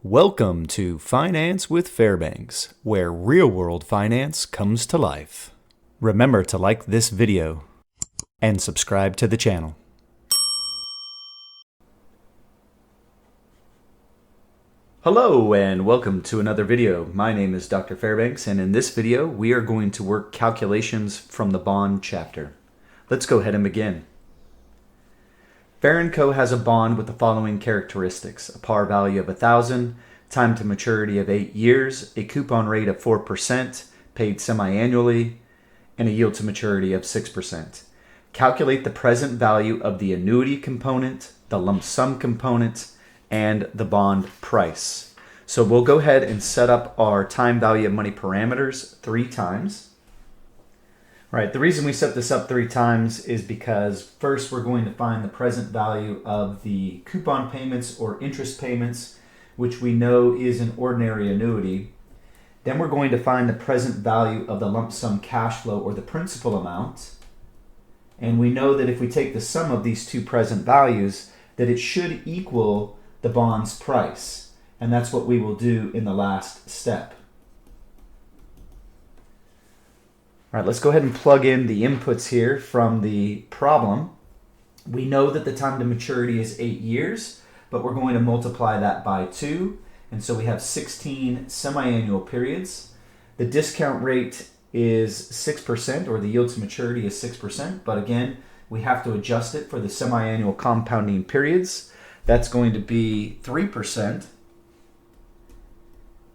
Welcome to Finance with Fairbanks, where real-world finance comes to life. Remember to like this video and subscribe to the channel. Hello and welcome to another video. My name is Dr. Fairbanks, and in this video we are going to work calculations from the bond chapter. Let's go ahead and begin. Fair & Co. has a bond with the following characteristics: a par value of 1,000, time to maturity of 8 years, a coupon rate of 4%, paid semi-annually, and a yield to maturity of 6%. Calculate the present value of the annuity component, the lump sum component, and the bond price. So we'll go ahead and set up our time value of money parameters 3 times. All right, the reason we set this up 3 times is because first we're going to find the present value of the coupon payments or interest payments, which we know is an ordinary annuity. Then we're going to find the present value of the lump sum cash flow or the principal amount. And we know that if we take the sum of these 2 present values, that it should equal the bond's price. And that's what we will do in the last step. All right, let's go ahead and plug in the inputs here from the problem. We know that the time to maturity is 8 years, but we're going to multiply that by 2. And so we have 16 semi-annual periods. The discount rate is 6%, or the yield to maturity is 6%. But again, we have to adjust it for the semi-annual compounding periods. That's going to be 3%.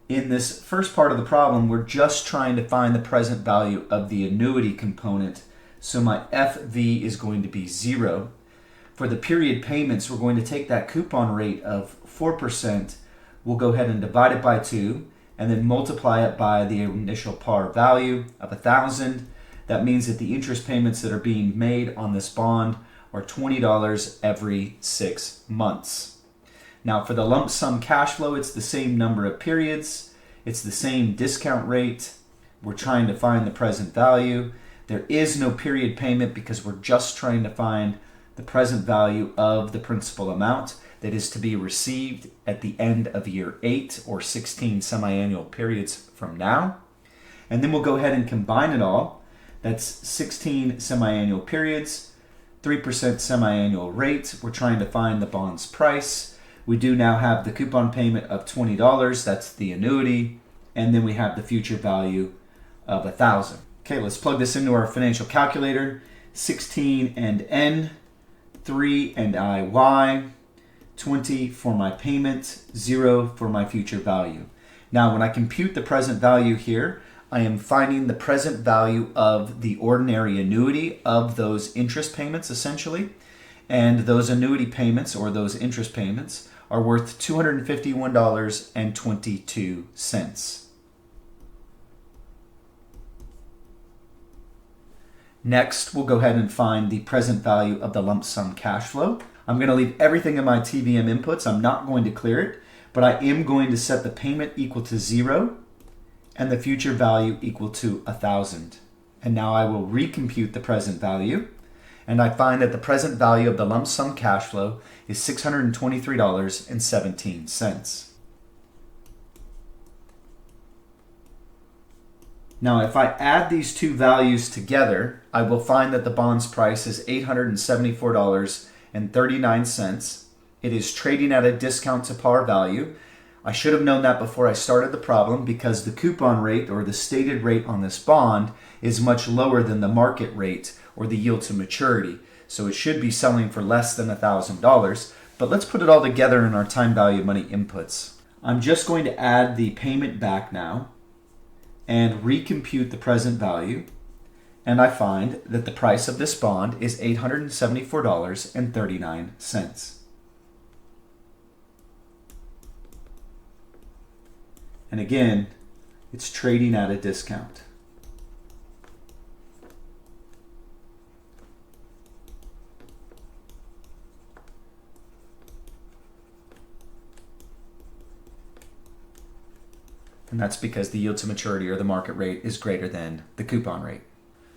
In this first part of the problem, we're just trying to find the present value of the annuity component. So my FV is going to be 0. For the period payments, we're going to take that coupon rate of 4%. We'll go ahead and divide it by 2 and then multiply it by the initial par value of 1,000. That means that the interest payments that are being made on this bond are $20 every 6 months. Now for the lump sum cash flow, it's the same number of periods. It's the same discount rate. We're trying to find the present value. There is no period payment because we're just trying to find the present value of the principal amount that is to be received at the end of year 8 or 16 semi-annual periods from now. And then we'll go ahead and combine it all. That's 16 semi-annual periods, 3% semi-annual rate. We're trying to find the bond's price. We do now have the coupon payment of $20, that's the annuity, and then we have the future value of 1,000. Okay, let's plug this into our financial calculator. 16 and N, 3 and IY, 20 for my payment, 0 for my future value. Now when I compute the present value here, I am finding the present value of the ordinary annuity of those interest payments essentially. And those annuity payments or those interest payments are worth $251.22. Next, we'll go ahead and find the present value of the lump sum cash flow. I'm going to leave everything in my TVM inputs. I'm not going to clear it, but I am going to set the payment equal to 0 and the future value equal to 1,000. And now I will recompute the present value. And I find that the present value of the lump sum cash flow is $623.17. Now, if I add these 2 values together, I will find that the bond's price is $874.39. It is trading at a discount to par value. I should have known that before I started the problem because the coupon rate or the stated rate on this bond is much lower than the market rate or the yield to maturity. So it should be selling for less than $1,000. But let's put it all together in our time value of money inputs. I'm just going to add the payment back now and recompute the present value. And I find that the price of this bond is $874.39. And again, it's trading at a discount. And that's because the yield to maturity or the market rate is greater than the coupon rate.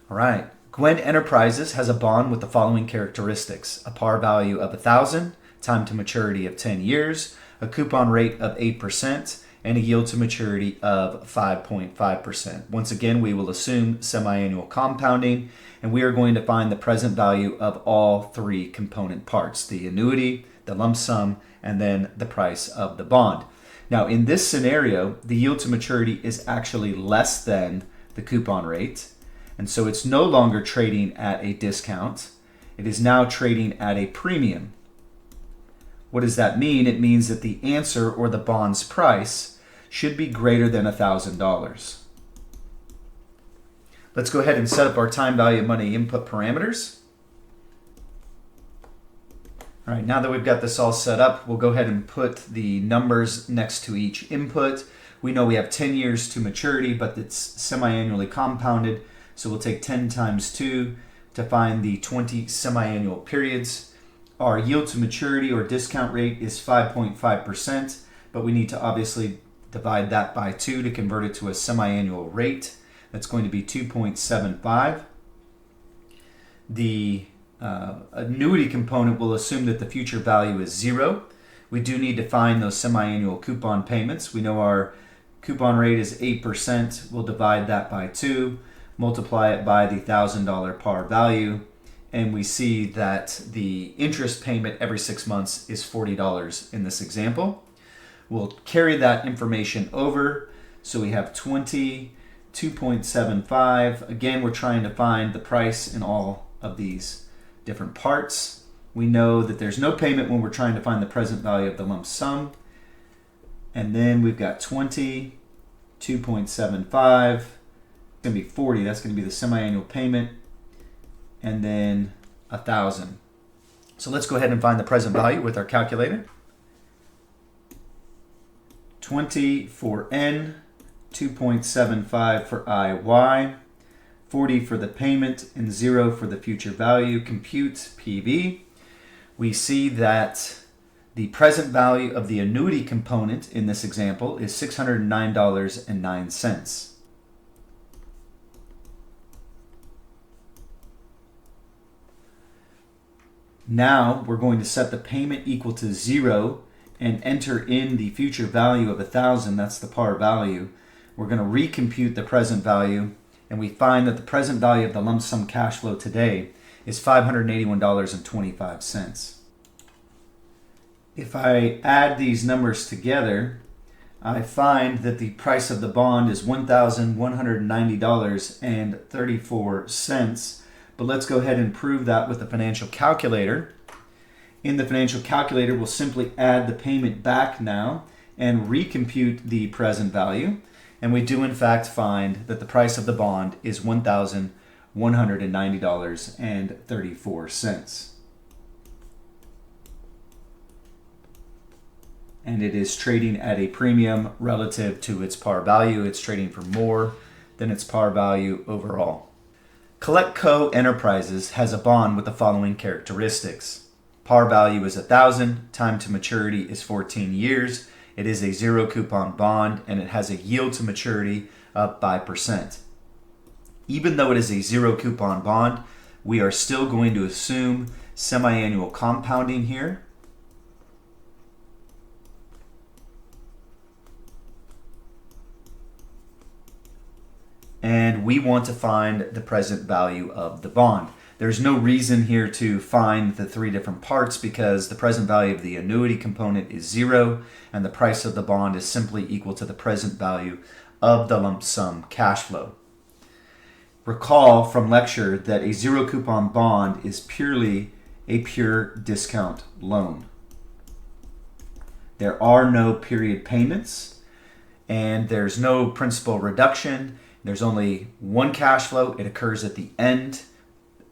All right, Gwen Enterprises has a bond with the following characteristics: a par value of 1,000, time to maturity of 10 years, a coupon rate of 8%, and a yield to maturity of 5.5%. Once again, we will assume semi-annual compounding, and we are going to find the present value of all three component parts: the annuity, the lump sum, and then the price of the bond. Now, in this scenario, the yield to maturity is actually less than the coupon rate, and so it's no longer trading at a discount. It is now trading at a premium. What does that mean? It means that the answer, or the bond's price, should be greater than $1,000. Let's go ahead and set up our time value of money input parameters. All right, now that we've got this all set up, we'll go ahead and put the numbers next to each input. We know we have 10 years to maturity, but it's semi-annually compounded, so we'll take 10 times 2 to find the 20 semi-annual periods. Our yield to maturity, or discount rate, is 5.5%, but we need to obviously divide that by 2 to convert it to a semi-annual rate. That's going to be 2.75. The annuity component will assume that the future value is 0. We do need to find those semi-annual coupon payments. We know our coupon rate is 8%. We'll divide that by 2, multiply it by the $1,000 par value, and we see that the interest payment every 6 months is $40 in this example. We'll carry that information over, so we have 20, 2.75. Again, we're trying to find the price in all of these different parts. We know that there's no payment when we're trying to find the present value of the lump sum. And then we've got 20, 2.75. It's going to be 40. That's going to be the semi-annual payment. And then 1,000. So let's go ahead and find the present value with our calculator. 20 for N, 2.75 for IY, 40 for the payment, and 0 for the future value. Compute PV. We see that the present value of the annuity component in this example is $609.09. Now we're going to set the payment equal to 0 and enter in the future value of 1,000. That's the par value. We're going to recompute the present value, and we find that the present value of the lump sum cash flow today is $581.25. If I add these numbers together, I find that the price of the bond is $1,190.34. But let's go ahead and prove that with the financial calculator. In the financial calculator, we'll simply add the payment back now and recompute the present value. And we do in fact find that the price of the bond is $1,190.34. And it is trading at a premium relative to its par value. It's trading for more than its par value overall. CollectCo Enterprises has a bond with the following characteristics. Par value is 1,000, time to maturity is 14 years. It is a 0 coupon bond, and it has a yield to maturity of 5%. Even though it is a 0 coupon bond, we are still going to assume semi-annual compounding here. And we want to find the present value of the bond. There's no reason here to find the three different parts because the present value of the annuity component is 0 and the price of the bond is simply equal to the present value of the lump sum cash flow. Recall from lecture that a 0 coupon bond is purely a pure discount loan. There are no period payments and there's no principal reduction. There's only one cash flow. It occurs at the end,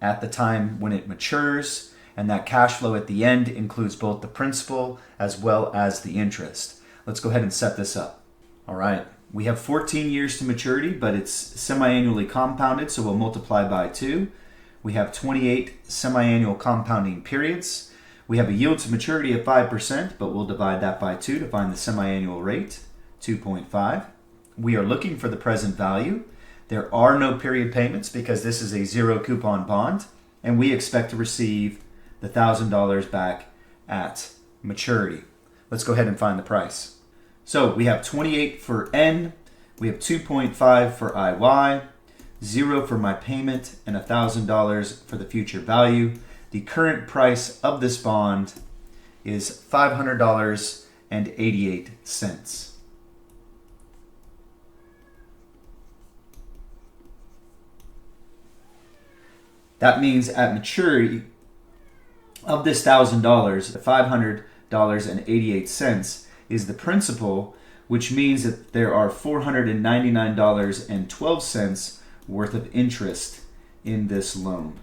at the time when it matures, and that cash flow at the end includes both the principal as well as the interest. Let's go ahead and set this up. All right, we have 14 years to maturity, but it's semi-annually compounded, so we'll multiply by 2. We have 28 semi-annual compounding periods. We have a yield to maturity of 5%, but we'll divide that by 2 to find the semi-annual rate, 2.5. We are looking for the present value. There are no period payments because this is a zero coupon bond, and we expect to receive the $1,000 back at maturity. Let's go ahead and find the price. So we have 28 for N, we have 2.5 for IY, 0 for my payment, and $1,000 for the future value. The current price of this bond is $500.88. That means at maturity of this $1,000, the $500.88 is the principal, which means that there are $499.12 worth of interest in this loan.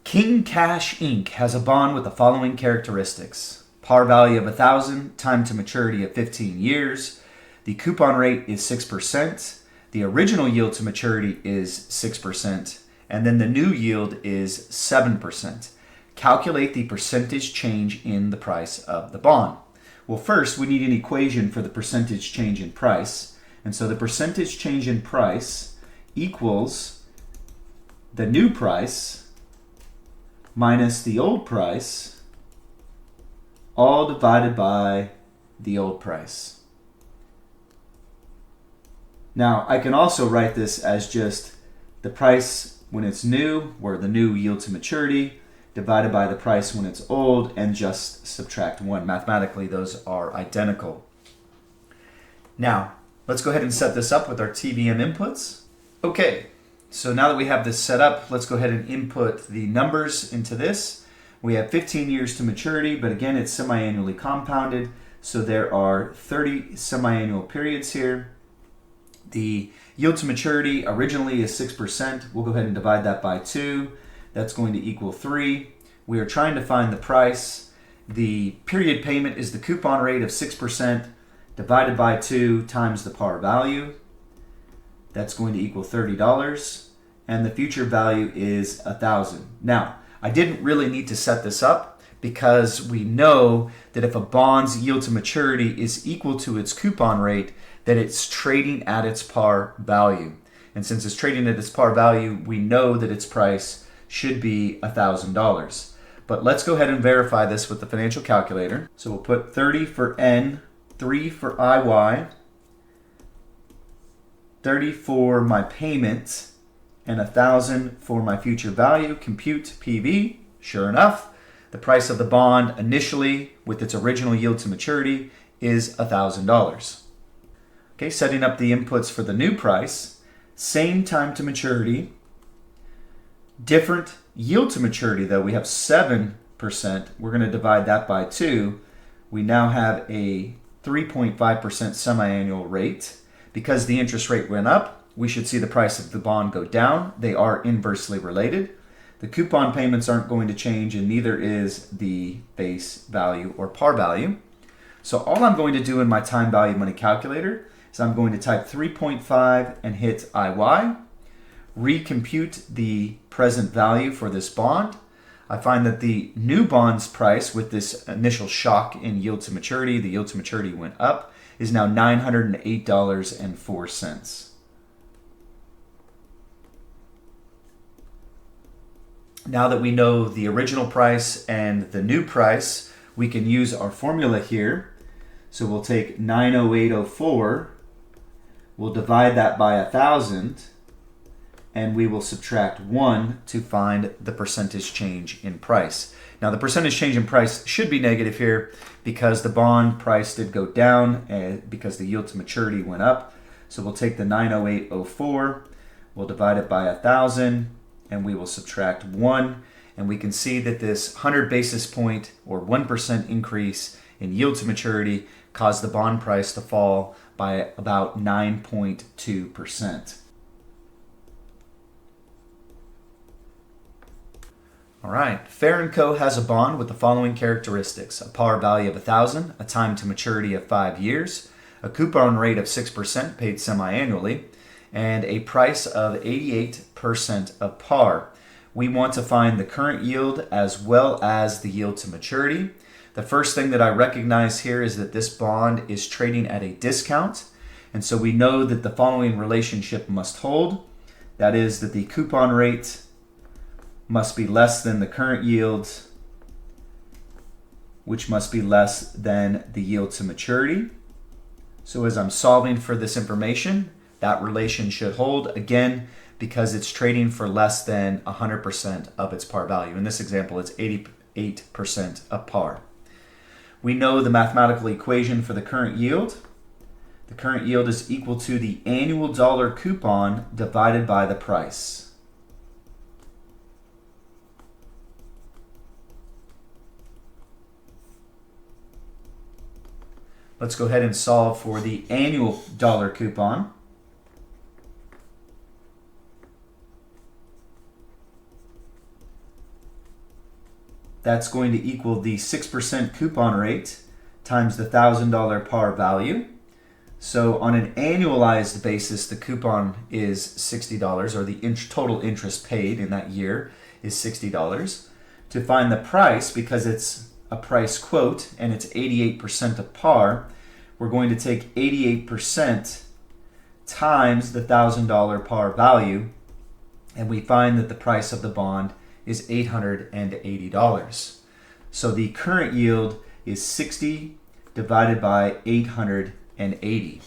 King Cash Inc. has a bond with the following characteristics. Par value of $1,000, time to maturity of 15 years. The coupon rate is 6%. The original yield to maturity is 6%. And then the new yield is 7%. Calculate the percentage change in the price of the bond. Well, first we need an equation for the percentage change in price. And so the percentage change in price equals the new price minus the old price, all divided by the old price. Now, I can also write this as just the price when it's new, or the new yield to maturity, divided by the price when it's old, and just subtract 1. Mathematically, those are identical. Now, let's go ahead and set this up with our TBM inputs. Okay, so now that we have this set up, let's go ahead and input the numbers into this. We have 15 years to maturity, but again, it's semi-annually compounded, so there are 30 semi-annual periods here. The yield to maturity originally is 6%. We'll go ahead and divide that by 2. That's going to equal 3. We are trying to find the price. The period payment is the coupon rate of 6% divided by 2 times the par value. That's going to equal $30. And the future value is $1,000. Now, I didn't really need to set this up because we know that if a bond's yield to maturity is equal to its coupon rate, that it's trading at its par value. And since it's trading at its par value, we know that its price should be $1,000. But let's go ahead and verify this with the financial calculator. So we'll put 30 for N, 3 for IY, 30 for my payment, and 1,000 for my future value. Compute PV. Sure enough, the price of the bond initially with its original yield to maturity is $1,000. Okay, setting up the inputs for the new price, same time to maturity, different yield to maturity though. We have 7%. We're going to divide that by 2. We now have a 3.5% semi-annual rate. Because the interest rate went up, we should see the price of the bond go down. They are inversely related. The coupon payments aren't going to change, and neither is the face value or par value. So all I'm going to do in my time value money calculator is I'm going to type 3.5 and hit IY, recompute the present value for this bond. I find that the new bond's price with this initial shock in yield to maturity, the yield to maturity went up, is now $908.04. Now that we know the original price and the new price, we can use our formula here. So we'll take 908.04, we'll divide that by 1,000, and we will subtract 1 to find the percentage change in price. Now the percentage change in price should be negative here because the bond price did go down because the yield to maturity went up. So we'll take the 908.04, we'll divide it by 1,000, and we will subtract 1. And we can see that this 100 basis point or 1% increase in yield to maturity caused the bond price to fall by about 9.2%. All right, Fair & Co. has a bond with the following characteristics: a par value of 1,000, a time to maturity of 5 years, a coupon rate of 6% paid semi-annually, and a price of 88% of par. We want to find the current yield as well as the yield to maturity. The first thing that I recognize here is that this bond is trading at a discount. And so we know that the following relationship must hold. That is that the coupon rate must be less than the current yield, which must be less than the yield to maturity. So as I'm solving for this information, that relation should hold, again, because it's trading for less than 100% of its par value. In this example, it's 88% of par. We know the mathematical equation for the current yield. The current yield is equal to the annual dollar coupon divided by the price. Let's go ahead and solve for the annual dollar coupon. That's going to equal the 6% coupon rate times the $1,000 par value. So on an annualized basis, the coupon is $60, or the total interest paid in that year is $60. To find the price, because it's a price quote and it's 88% of par, we're going to take 88% times the $1,000 par value, and we find that the price of the bond is $880. So the current yield is 60 divided by 880.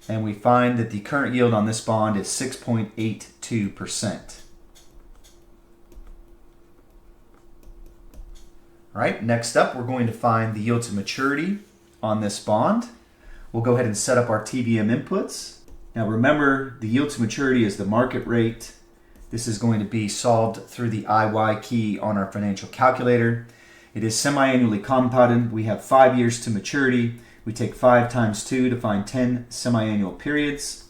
And we find that the current yield on this bond is 6.82%. All right, next up, we're going to find the yield to maturity on this bond. We'll go ahead and set up our TVM inputs. Now remember, the yield to maturity is the market rate. This is going to be solved through the IY key on our financial calculator. It is semi-annually compounded. We have 5 years to maturity. We take 5 times 2 to find 10 semi-annual periods.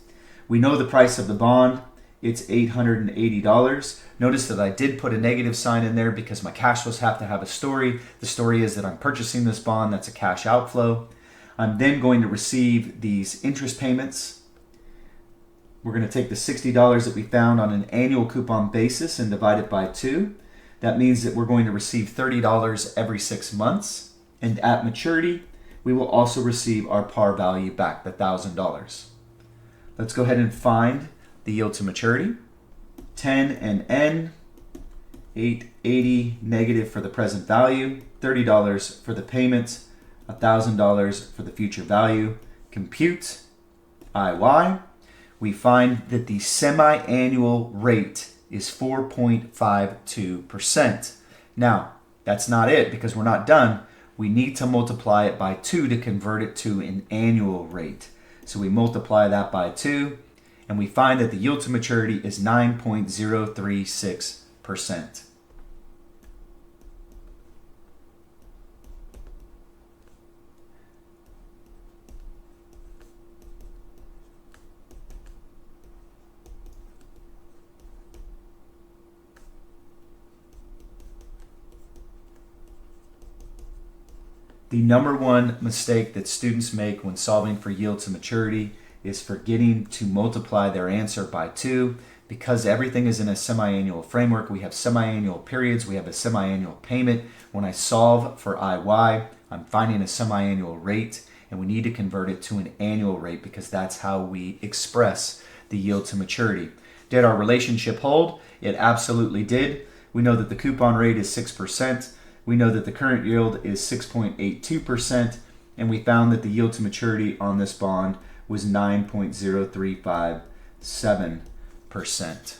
We know the price of the bond. It's $880. Notice that I did put a negative sign in there because my cash flows have to have a story. The story is that I'm purchasing this bond. That's a cash outflow. I'm then going to receive these interest payments. We're going to take the $60 that we found on an annual coupon basis and divide it by 2. That means that we're going to receive $30 every 6 months. And at maturity, we will also receive our par value back, the $1,000. Let's go ahead and find the yield to maturity. 10 and N, 880 negative for the present value, $30 for the payment, $1,000 for the future value. Compute IY. We find that the semi-annual rate is 4.52%. Now, that's not it, because we're not done. We need to multiply it by 2 to convert it to an annual rate. So we multiply that by 2, and we find that the yield to maturity is 9.036%. The number one mistake that students make when solving for yield to maturity is forgetting to multiply their answer by 2. Because everything is in a semi-annual framework, we have semi-annual periods, we have a semi-annual payment. When I solve for IY, I'm finding a semi-annual rate, and we need to convert it to an annual rate because that's how we express the yield to maturity. Did our relationship hold? It absolutely did. We know that the coupon rate is 6%. We know that the current yield is 6.82%, and we found that the yield to maturity on this bond was 9.0357%.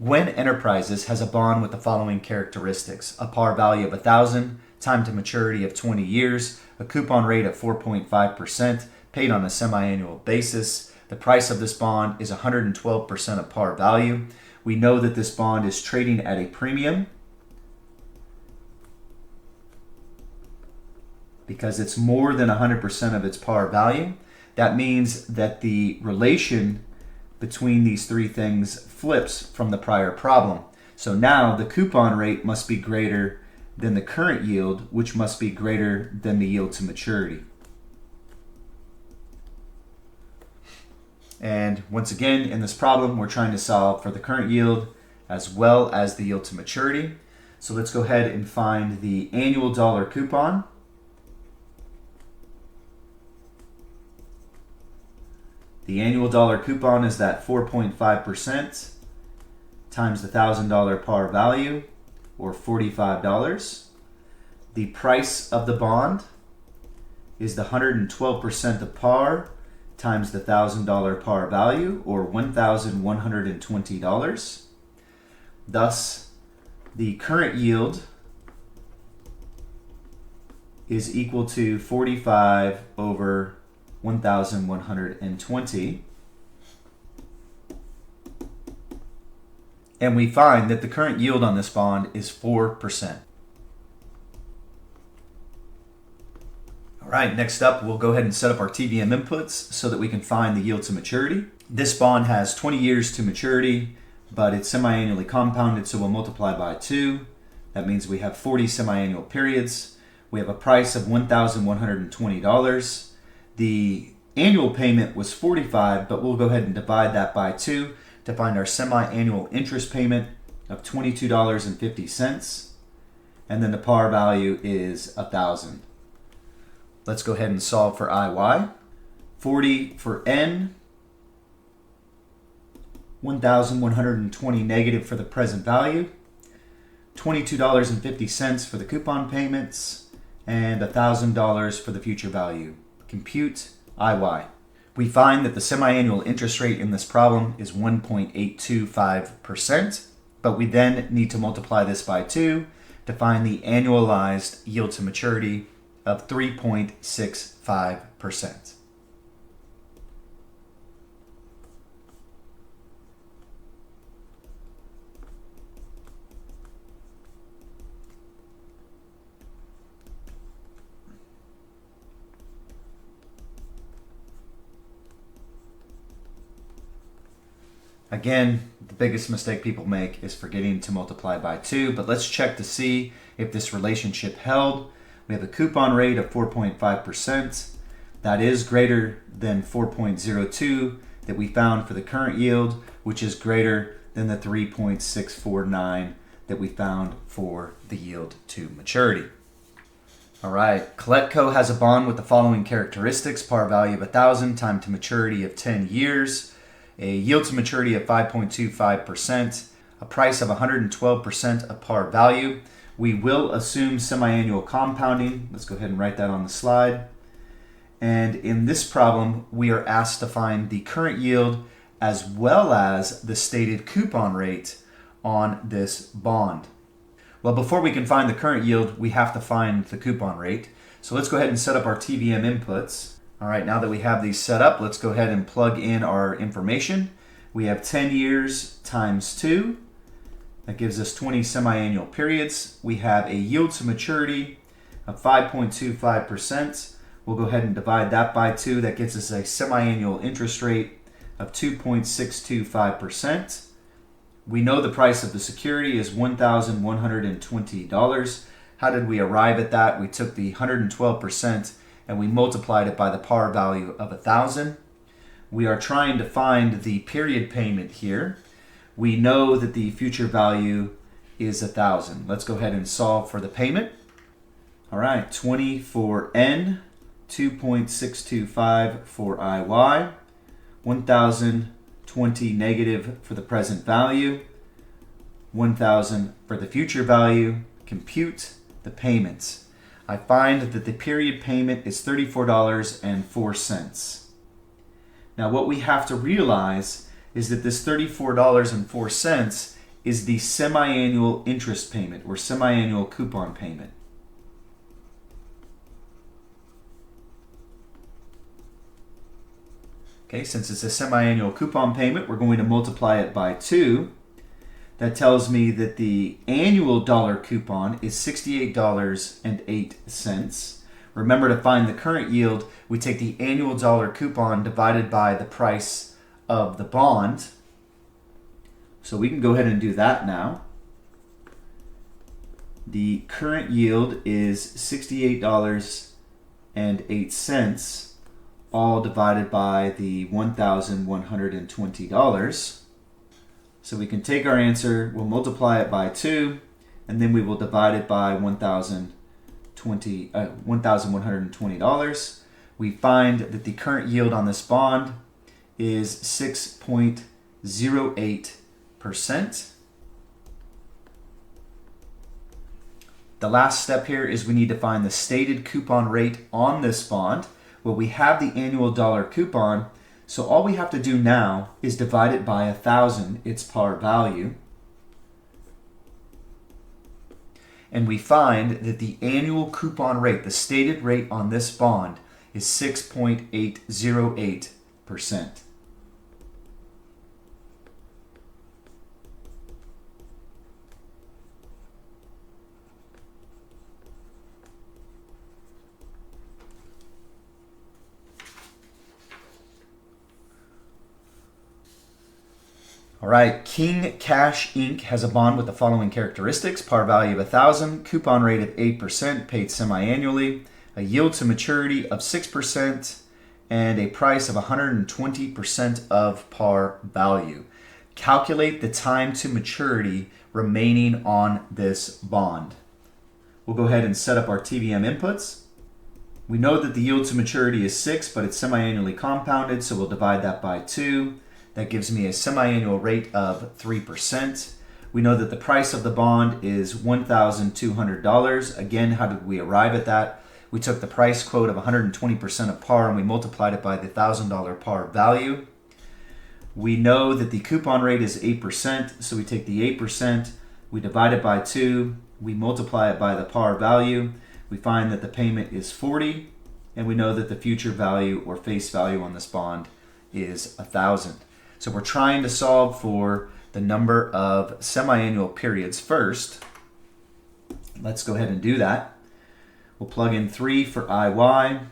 Gwen Enterprises has a bond with the following characteristics: a par value of $1,000, time to maturity of 20 years, a coupon rate of 4.5%, paid on a semi-annual basis. The price of this bond is 112% of par value. We know that this bond is trading at a premium because it's more than 100% of its par value. That means that the relation between these three things flips from the prior problem. So now the coupon rate must be greater than the current yield, which must be greater than the yield to maturity. And once again, in this problem, we're trying to solve for the current yield as well as the yield to maturity. So let's go ahead and find the annual dollar coupon. The annual dollar coupon is that 4.5% times the $1,000 par value, or $45. The price of the bond is the 112% of par times the $1,000 par value, or $1,120. Thus, the current yield is equal to 45 over 1,120. And we find that the current yield on this bond is 4%. All right, next up, we'll go ahead and set up our TVM inputs so that we can find the yield to maturity. This bond has 20 years to maturity, but it's semi-annually compounded, so we'll multiply by 2. That means we have 40 semi-annual periods. We have a price of $1,120. The annual payment was $45, but we'll go ahead and divide that by 2 to find our semi-annual interest payment of $22.50. And then the par value is $1,000. Let's go ahead and solve for IY. 40 for N, 1,120 negative for the present value, $22.50 for the coupon payments, and $1,000 for the future value. Compute IY. We find that the semi-annual interest rate in this problem is 1.825%, but we then need to multiply this by 2 to find the annualized yield to maturity of 3.65%. Again, the biggest mistake people make is forgetting to multiply by 2, but let's check to see if this relationship held. We have a coupon rate of 4.5%. That is greater than 4.02 that we found for the current yield, which is greater than the 3.649 that we found for the yield to maturity. All right, Coletco has a bond with the following characteristics: par value of 1,000, time to maturity of 10 years, a yield to maturity of 5.25%, a price of 112% of par value. We will assume semi-annual compounding. Let's go ahead and write that on the slide. And in this problem, we are asked to find the current yield as well as the stated coupon rate on this bond. Well, before we can find the current yield, we have to find the coupon rate. So let's go ahead and set up our TVM inputs. All right, now that we have these set up, let's go ahead and plug in our information. We have 10 years times 2. That gives us 20 semi-annual periods. We have a yield to maturity of 5.25%. We'll go ahead and divide that by 2. That gets us a semi-annual interest rate of 2.625%. We know the price of the security is $1,120. How did we arrive at that? We took the 112% and we multiplied it by the par value of 1,000. We are trying to find the period payment here. We know that the future value is 1,000. Let's go ahead and solve for the payment. All right, 20 for N, 2.625 for IY, 1,020 negative for the present value, 1,000 for the future value. Compute the payments. I find that the period payment is $34.04. Now what we have to realize is that this $34.04 is the semi-annual interest payment or semi-annual coupon payment. Okay, since it's a semi-annual coupon payment, we're going to multiply it by 2. That tells me that the annual dollar coupon is $68.08. Remember, to find the current yield, we take the annual dollar coupon divided by the price of the bond. So we can go ahead and do that now. The current yield is $68.08, all divided by the $1,120. So we can take our answer, we'll multiply it by 2, and then we will divide it by $1,120. We find that the current yield on this bond is 6.08%. The last step here is we need to find the stated coupon rate on this bond. Well, we have the annual dollar coupon, so all we have to do now is divide it by 1,000, its par value. And we find that the annual coupon rate, the stated rate on this bond, is 6.808%. All right, King Cash Inc. has a bond with the following characteristics: par value of 1,000, coupon rate of 8%, paid semi-annually, a yield to maturity of 6%, and a price of 120% of par value. Calculate the time to maturity remaining on this bond. We'll go ahead and set up our TBM inputs. We know that the yield to maturity is 6, but it's semi-annually compounded, so we'll divide that by 2. That gives me a semi-annual rate of 3%. We know that the price of the bond is $1,200. Again, how did we arrive at that? We took the price quote of 120% of par and we multiplied it by the $1,000 par value. We know that the coupon rate is 8%, so we take the 8%, we divide it by 2, we multiply it by the par value. We find that the payment is 40, and we know that the future value or face value on this bond is 1,000. So we're trying to solve for the number of semi-annual periods first. Let's go ahead and do that. We'll plug in 3 for IY,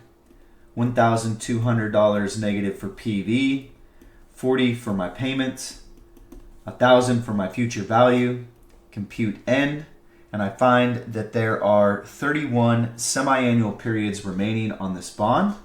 $1,200 negative for PV, 40 for my payments, 1,000 for my future value, compute N, and I find that there are 31 semi-annual periods remaining on this bond.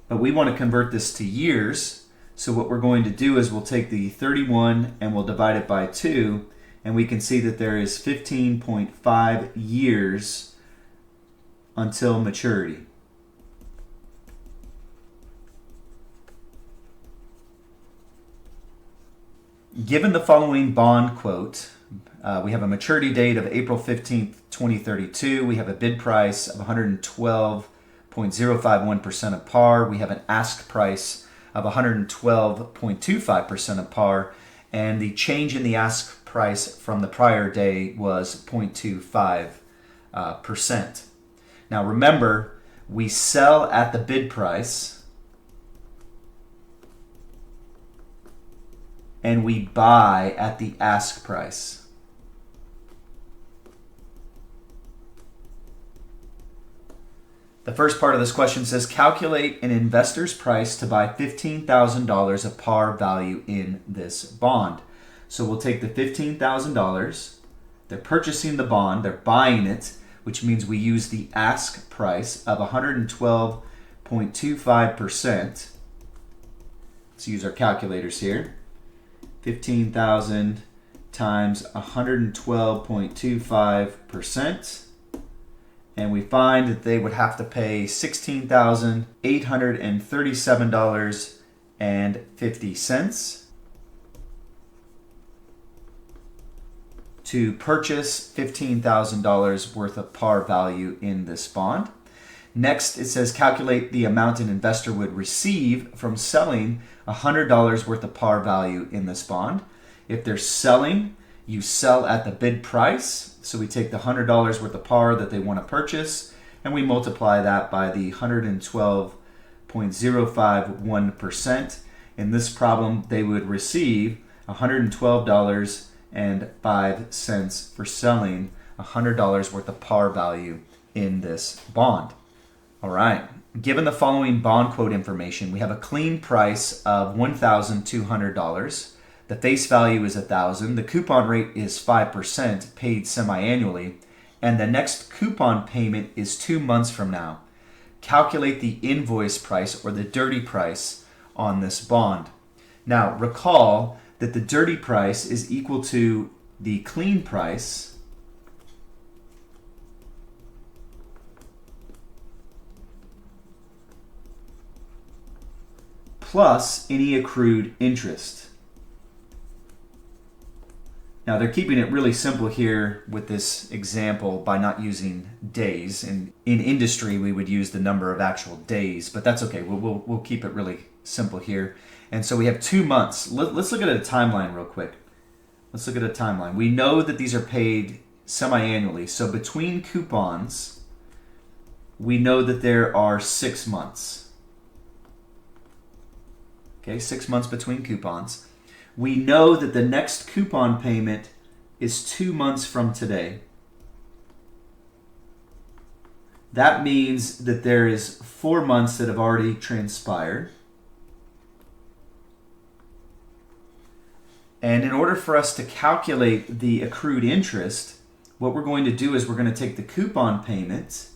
But we want to convert this to years, so what we're going to do is we'll take the 31 and we'll divide it by 2, and we can see that there is 15.5 years until maturity. Given the following bond quote, we have a maturity date of April 15th, 2032. We have a bid price of 112.051% of par. We have an ask price of 112.25% of par. And the change in the ask price from the prior day was 0.25%. Now remember, we sell at the bid price and we buy at the ask price. The first part of this question says, calculate an investor's price to buy $15,000 of par value in this bond. So we'll take the $15,000. They're purchasing the bond, they're buying it, which means we use the ask price of 112.25%. Let's use our calculators here. 15,000 times 112.25%. And we find that they would have to pay $16,837.50 to purchase $15,000 worth of par value in this bond. Next, it says calculate the amount an investor would receive from selling $100 worth of par value in this bond. If they're selling, you sell at the bid price. So we take the $100 worth of par that they want to purchase, and we multiply that by the 112.051%. In this problem, they would receive $112.05 for selling $100 worth of par value in this bond. All right, given the following bond quote information, we have a clean price of $1,200. The face value is $1,000. The coupon rate is 5%, paid semi-annually, and the next coupon payment is 2 months from now. Calculate the invoice price or the dirty price on this bond. Now, recall that the dirty price is equal to the clean price plus any accrued interest. Now they're keeping it really simple here with this example by not using days. And in industry, we would use the number of actual days, but that's okay. We'll keep it really simple here. And so we have 2 months. Let's look at a timeline real quick. Let's look at a timeline. We know that these are paid semi-annually. So between coupons, we know that there are 6 months. Okay, 6 months between coupons. We know that the next coupon payment is 2 months from today. That means that there is 4 months that have already transpired. And in order for us to calculate the accrued interest, what we're going to do is we're going to take the coupon payment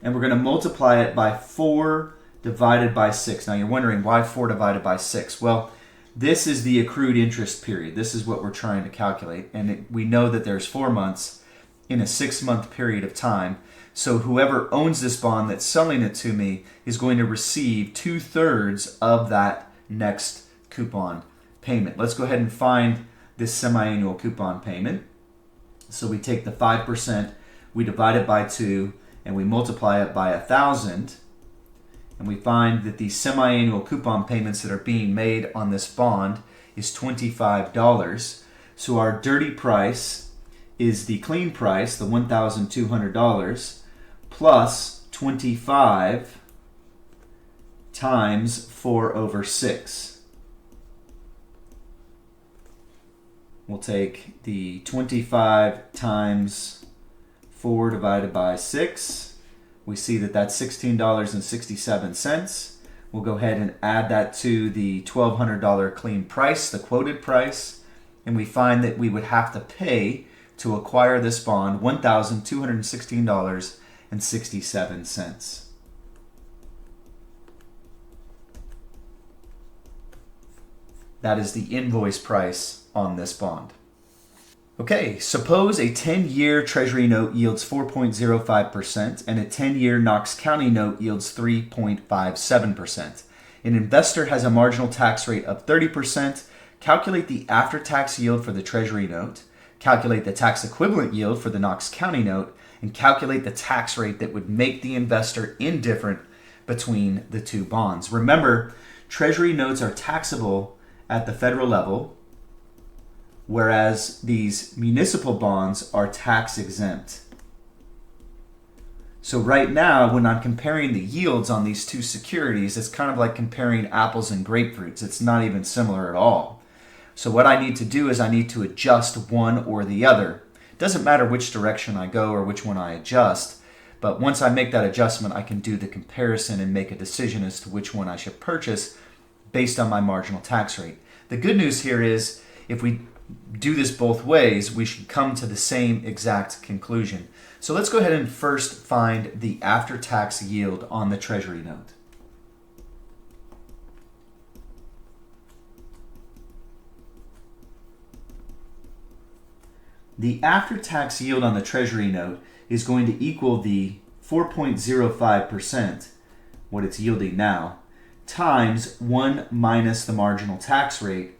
and we're going to multiply it by 4 divided by 6. Now you're wondering, why 4 divided by 6? Well, this is the accrued interest period. This is what we're trying to calculate. And we know that there's 4 months in a 6-month period of time. So whoever owns this bond that's selling it to me is going to receive 2/3 of that next coupon payment. Let's go ahead and find this semi-annual coupon payment. So we take the 5%, we divide it by 2, and we multiply it by 1,000. And we find that the semi-annual coupon payments that are being made on this bond is $25. So our dirty price is the clean price, the $1,200, plus 25 times 4/6. We'll take the 25 times 4 divided by 6. We see that that's $16.67. We'll go ahead and add that to the $1,200 clean price, the quoted price, and we find that we would have to pay to acquire this bond $1,216.67. That is the invoice price on this bond. Okay, suppose a 10-year Treasury note yields 4.05% and a 10-year Knox County note yields 3.57%. An investor has a marginal tax rate of 30%. Calculate the after-tax yield for the Treasury note, calculate the tax equivalent yield for the Knox County note, and calculate the tax rate that would make the investor indifferent between the two bonds. Remember, Treasury notes are taxable at the federal level, whereas these municipal bonds are tax exempt. So right now, when I'm comparing the yields on these two securities, it's kind of like comparing apples and grapefruits. It's not even similar at all. So what I need to do is I need to adjust one or the other. It doesn't matter which direction I go or which one I adjust, but once I make that adjustment, I can do the comparison and make a decision as to which one I should purchase based on my marginal tax rate. The good news here is if we do this both ways, we should come to the same exact conclusion. So let's go ahead and first find the after-tax yield on the Treasury note. The after-tax yield on the Treasury note is going to equal the 4.05%, what it's yielding now, times 1 minus the marginal tax rate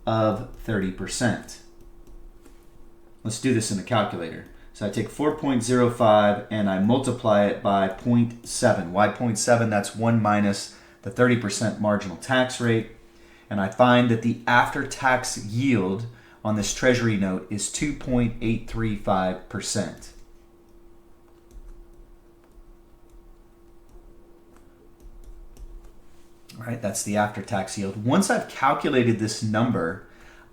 of 30%. Let's do this in the calculator. So I take 4.05 and I multiply it by 0.7. Why 0.7? That's 1 minus the 30% marginal tax rate. And I find that the after-tax yield on this Treasury note is 2.835%. All right, that's the after-tax yield. Once I've calculated this number,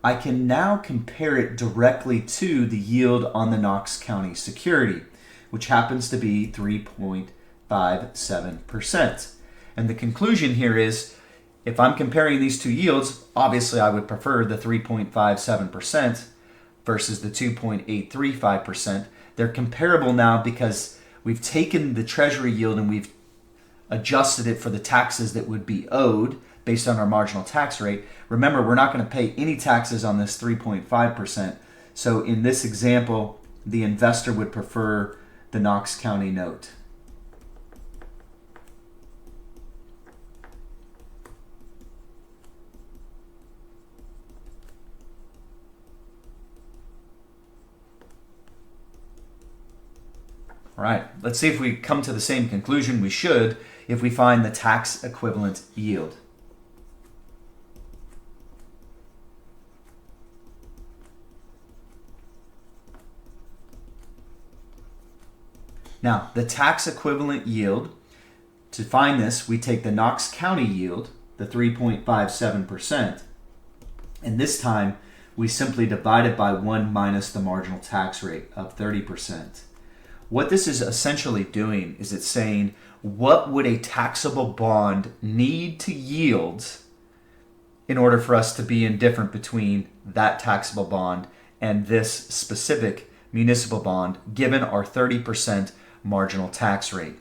I can now compare it directly to the yield on the Knox County security, which happens to be 3.57%. And the conclusion here is, if I'm comparing these two yields, obviously I would prefer the 3.57% versus the 2.835%. They're comparable now because we've taken the Treasury yield and we've adjusted it for the taxes that would be owed based on our marginal tax rate. Remember, we're not going to pay any taxes on this 3.5%. So in this example, the investor would prefer the Knox County note. All right, let's see if we come to the same conclusion. We should if we find the tax equivalent yield. Now, the tax equivalent yield, to find this, we take the Knox County yield, the 3.57%, and this time we simply divide it by 1 minus the marginal tax rate of 30%. What this is essentially doing is it's saying, what would a taxable bond need to yield in order for us to be indifferent between that taxable bond and this specific municipal bond, given our 30% marginal tax rate.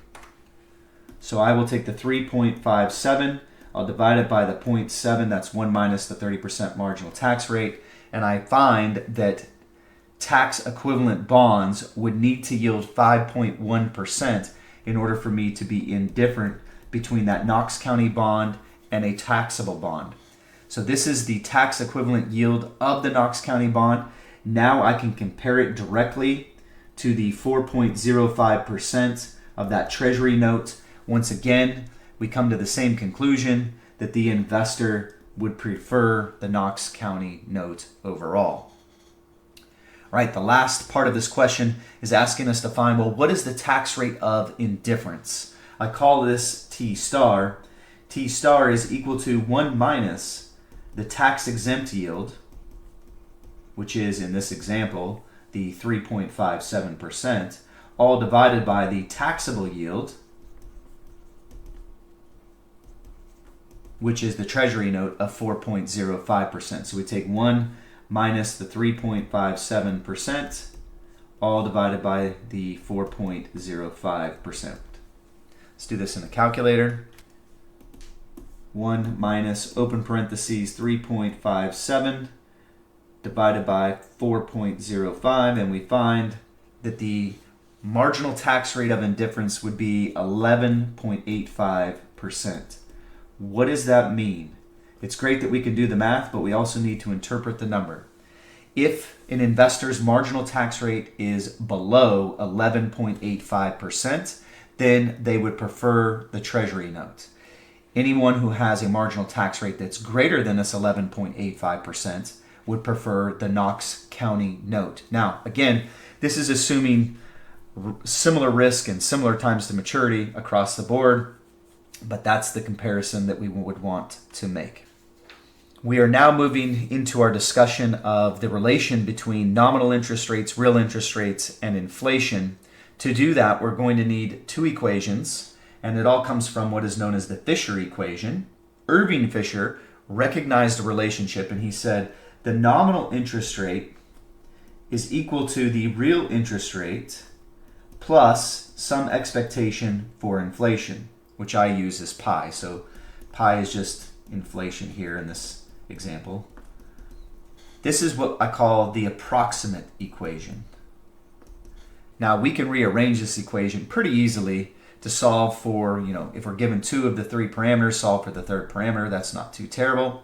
So I will take the 3.57, I'll divide it by the 0.7, that's 1 minus the 30% marginal tax rate, and I find that tax equivalent bonds would need to yield 5.1% in order for me to be indifferent between that Knox County bond and a taxable bond. So this is the tax equivalent yield of the Knox County bond. Now I can compare it directly to the 4.05% of that Treasury note. Once again, we come to the same conclusion that the investor would prefer the Knox County note overall. All right, the last part of this question is asking us to find, well, what is the tax rate of indifference? I call this T star. T star is equal to 1 minus the tax exempt yield, which is, in this example, the 3.57%, all divided by the taxable yield, which is the Treasury note of 4.05%. So we take 1 minus the 3.57%, all divided by the 4.05%. Let's do this in the calculator. 1 minus, open parentheses, 3.57 divided by 4.05, and we find that the marginal tax rate of indifference would be 11.85%. What does that mean? It's great that we can do the math, but we also need to interpret the number. If an investor's marginal tax rate is below 11.85%, then they would prefer the Treasury note. Anyone who has a marginal tax rate that's greater than this 11.85% would prefer the Knox County note. Now, again, this is assuming similar risk and similar times to maturity across the board, but that's the comparison that we would want to make. We are now moving into our discussion of the relation between nominal interest rates, real interest rates, and inflation. To do that, we're going to need two equations, and it all comes from what is known as the Fisher equation. Irving Fisher recognized a relationship, and he said the nominal interest rate is equal to the real interest rate plus some expectation for inflation, which I use as pi. So pi is just inflation here in this example. This is what I call the approximate equation. Now we can rearrange this equation pretty easily to solve for, if we're given two of the three parameters, solve for the third parameter. That's not too terrible.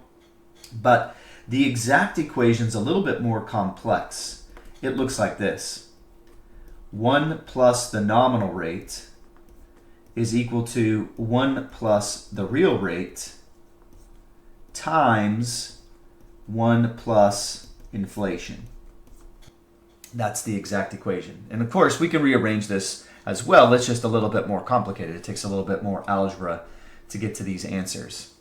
But the exact equation is a little bit more complex. It looks like this. 1 plus the nominal rate is equal to 1 plus the real rate times 1 plus inflation. That's the exact equation. And of course, we can rearrange this as well. It's just a little bit more complicated. It takes a little bit more algebra to get to these answers.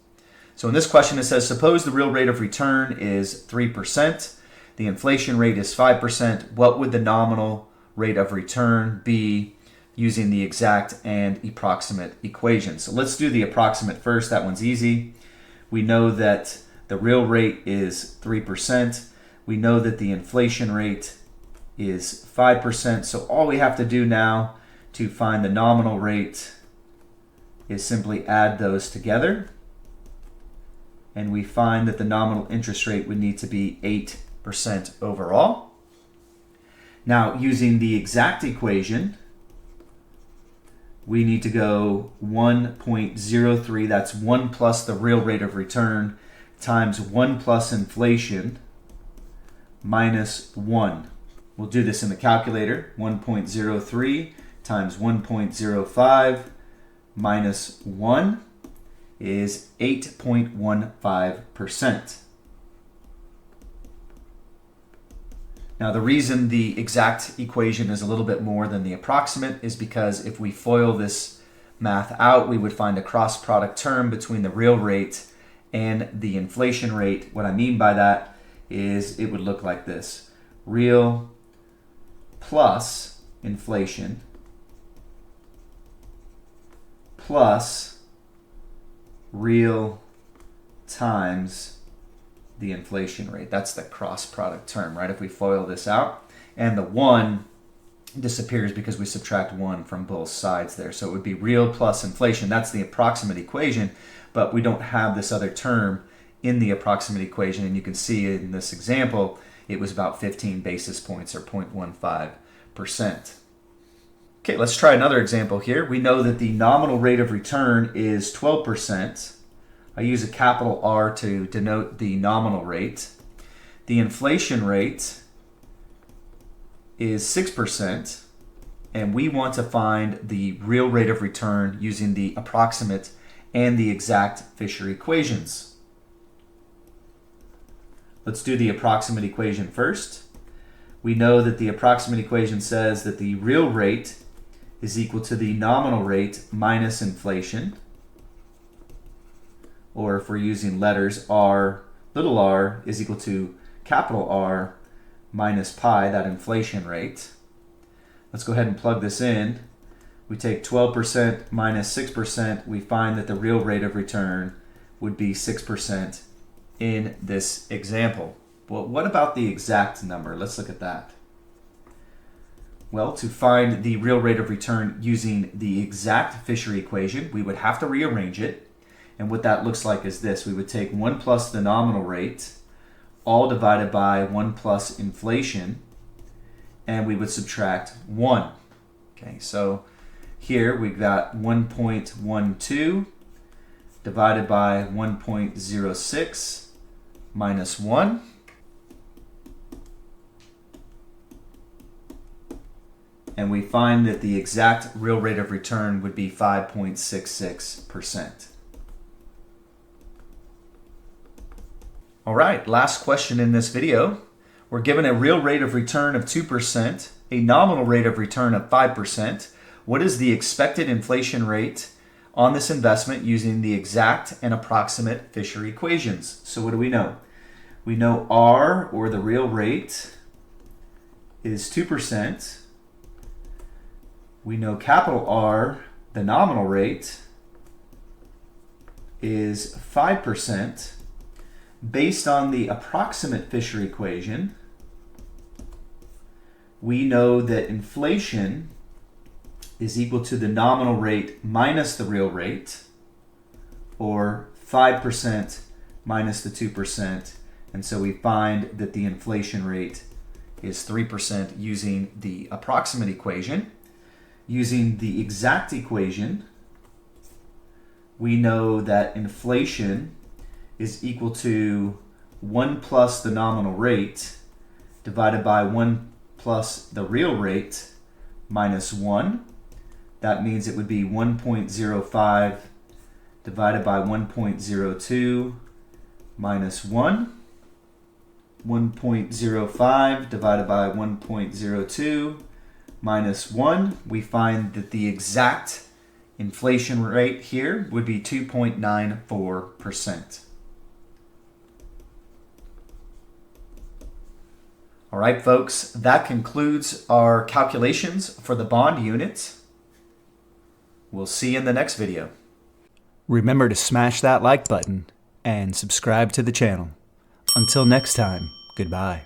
So in this question, it says, suppose the real rate of return is 3%. The inflation rate is 5%. What would the nominal rate of return be using the exact and approximate equations? So let's do the approximate first. That one's easy. We know that the real rate is 3%. We know that the inflation rate is 5%. So all we have to do now to find the nominal rate is simply add those together. And we find that the nominal interest rate would need to be 8% overall. Now, using the exact equation, we need to go 1.03, that's 1 plus the real rate of return, times 1 plus inflation, minus 1. We'll do this in the calculator. 1.03 times 1.05 minus 1 is 8.15%. Now the reason the exact equation is a little bit more than the approximate is because if we FOIL this math out, we would find a cross product term between the real rate and the inflation rate. What I mean by that is it would look like this: real plus inflation plus real times the inflation rate. That's the cross product term, right? If we FOIL this out, and the 1 disappears because we subtract 1 from both sides there. So it would be real plus inflation. That's the approximate equation, but we don't have this other term in the approximate equation. And you can see in this example, it was about 15 basis points or 0.15%. Okay, let's try another example here. We know that the nominal rate of return is 12%. I use a capital R to denote the nominal rate. The inflation rate is 6%, and we want to find the real rate of return using the approximate and the exact Fisher equations. Let's do the approximate equation first. We know that the approximate equation says that the real rate is equal to the nominal rate minus inflation. Or if we're using letters, little r is equal to capital R minus pi, that inflation rate. Let's go ahead and plug this in. We take 12% minus 6%. We find that the real rate of return would be 6% in this example. Well, what about the exact number? Let's look at that. Well, to find the real rate of return using the exact Fisher equation, we would have to rearrange it. And what that looks like is this. We would take 1 plus the nominal rate, all divided by 1 plus inflation, and we would subtract 1. Okay, so here we've got 1.12 divided by 1.06 minus 1. And we find that the exact real rate of return would be 5.66%. All right, last question in this video. We're given a real rate of return of 2%, a nominal rate of return of 5%. What is the expected inflation rate on this investment using the exact and approximate Fisher equations? So what do we know? We know R, or the real rate, is 2%. We know capital R, the nominal rate, is 5%. Based on the approximate Fisher equation, we know that inflation is equal to the nominal rate minus the real rate, or 5% minus the 2%. And so we find that the inflation rate is 3% using the approximate equation. Using the exact equation, we know that inflation is equal to 1 plus the nominal rate divided by 1 plus the real rate minus 1. That means it would be 1.05 divided by 1.02 minus 1. 1.05 divided by 1.02 minus 1. We find that the exact inflation rate here would be 2.94%. All right, folks, that concludes our calculations for the bond unit. We'll see you in the next video. Remember to smash that like button and subscribe to the channel. Until next time, goodbye.